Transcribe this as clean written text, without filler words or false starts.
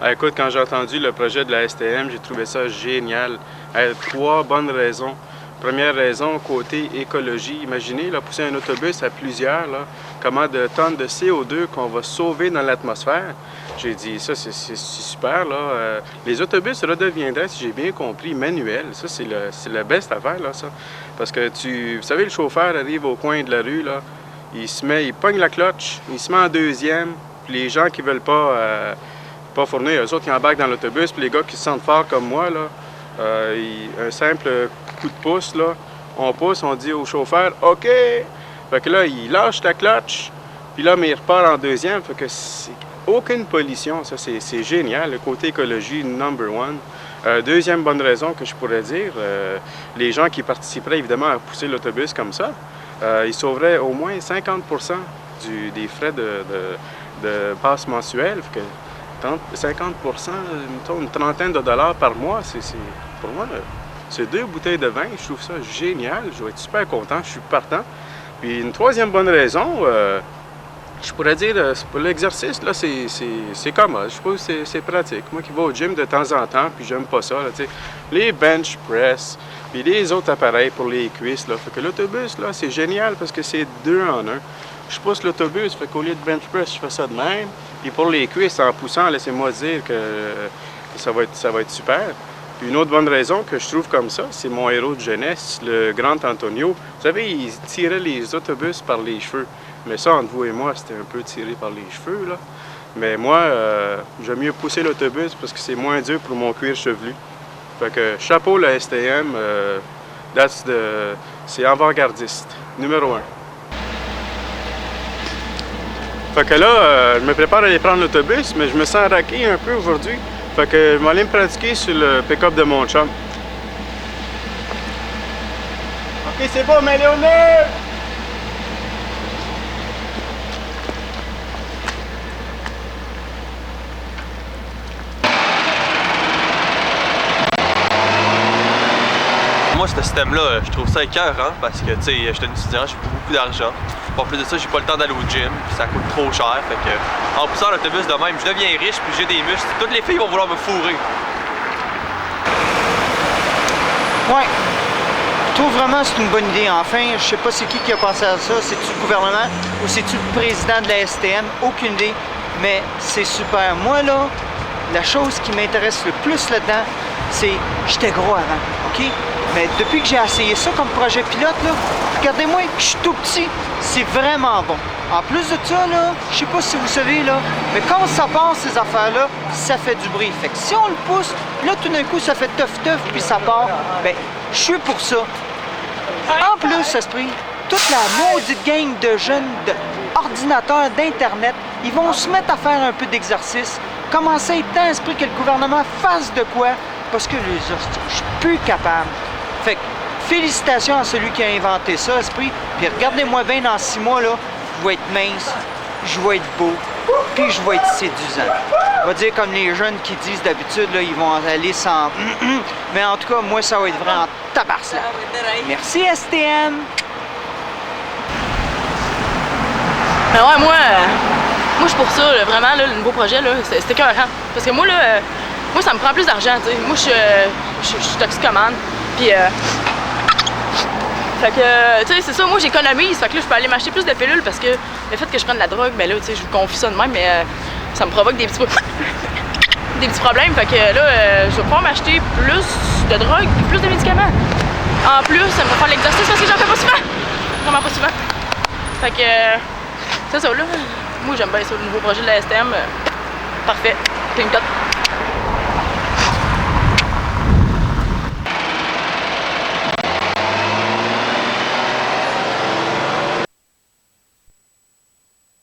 Ah, écoute, quand j'ai entendu le projet de la STM, j'ai trouvé ça génial. 3 bonnes raisons. Première raison, côté écologie. Imaginez, là, pousser un autobus à plusieurs, là, comment de tonnes de CO2 qu'on va sauver dans l'atmosphère. J'ai dit, ça, c'est super, là. Les autobus redeviendraient, si j'ai bien compris, manuels. Ça, c'est la best affaire, là, ça. Parce que vous savez, le chauffeur arrive au coin de la rue, là, il pogne la cloche, il se met en deuxième, puis les gens qui veulent pas fournir, eux autres, ils embarquent dans l'autobus, puis les gars qui se sentent forts comme moi, là, un simple coup de pouce, là, on pousse, on dit au chauffeur « OK! » Fait que là, il lâche la cloche, puis là, mais il repart en deuxième, fait que c'est aucune pollution, ça, c'est génial, le côté écologie, number one. Deuxième bonne raison que je pourrais dire, les gens qui participeraient évidemment à pousser l'autobus comme ça, ils sauveraient au moins 50 des frais de passe mensuelle, fait que 50 mettons, une trentaine de dollars par mois, pour moi, c'est 2 bouteilles de vin. Je trouve ça génial. Je vais être super content. Je suis partant. Puis une troisième bonne raison, je pourrais dire, pour l'exercice, là, c'est commode. Je trouve que c'est pratique. Moi qui vais au gym de temps en temps, puis j'aime pas ça, là, tu sais. Les bench press, puis les autres appareils pour les cuisses, là. Fait que l'autobus, là, c'est génial parce que c'est 2 en 1. Je pousse l'autobus, fait qu'au lieu de bench press, je fais ça de même. Puis pour les cuisses, en poussant, laissez-moi dire que ça va être super. Puis une autre bonne raison que je trouve comme ça, c'est mon héros de jeunesse, le grand Antonio. Vous savez, il tirait les autobus par les cheveux. Mais ça, entre vous et moi, c'était un peu tiré par les cheveux, là. Mais moi, j'aime mieux pousser l'autobus parce que c'est moins dur pour mon cuir chevelu. Fait que chapeau la STM, c'est avant-gardiste, numéro 1. Fait que là, je me prépare à aller prendre l'autobus, mais je me sens raqué un peu aujourd'hui. Fait que je vais aller me pratiquer sur le pick-up de mon chum. OK, c'est bon, mais Léonard! Moi, ce système-là, je trouve ça écœurant parce que, tu sais, je suis un étudiant, j'ai beaucoup d'argent. En plus de ça, j'ai pas le temps d'aller au gym, puis ça coûte trop cher. Fait que, en poussant l'autobus de même, je deviens riche, puis j'ai des muscles. Toutes les filles vont vouloir me fourrer. Ouais. Je trouve vraiment que c'est une bonne idée. Enfin, je sais pas c'est qui a pensé à ça. C'est-tu le gouvernement ou c'est-tu le président de la STM? Aucune idée. Mais c'est super. Moi, là, la chose qui m'intéresse le plus là-dedans, c'est j'étais gros avant, OK? Mais depuis que j'ai essayé ça comme projet pilote, là, regardez-moi, je suis tout petit, c'est vraiment bon. En plus de ça, là, je sais pas si vous savez, là, mais quand ça passe, ces affaires-là, ça fait du bruit. Fait que si on le pousse, là, tout d'un coup, ça fait teuf-teuf, puis ça part, ben, je suis pour ça. En plus, Esprit, toute la maudite gang de jeunes d'ordinateurs, d'Internet, ils vont se mettre à faire un peu d'exercice, commencer à être temps, Esprit, que le gouvernement fasse de quoi, parce que les hosties, je suis plus capable. Fait que, félicitations à celui qui a inventé ça, Esprit. Puis regardez-moi bien, dans 6 mois, là, je vais être mince, je vais être beau, puis je vais être séduisant. On va dire comme les jeunes qui disent d'habitude, là, ils vont aller sans... Mais en tout cas, moi, ça va être vrai en tabarnak. Merci, STM! Ben ouais, moi, je suis pour ça, là, vraiment, là, le nouveau projet, là, c'était écœurant. Parce que moi, là, moi, ça me prend plus d'argent, tu sais. Moi, je suis toxicomane. Puis, fait que, tu sais, c'est ça, moi, j'économise. Fait que là, je peux aller m'acheter plus de pilules parce que le fait que je prenne de la drogue, ben là, tu sais, je vous confie ça de même, mais ça me provoque des petits problèmes. Fait que là, je vais pouvoir m'acheter plus de drogue et plus de médicaments. En plus, ça me va faire l'exercice parce que j'en fais pas souvent. Vraiment pas souvent. Fait que, c'est ça, là. Moi, j'aime bien ça, le nouveau projet de la STM. Parfait. Clean cut.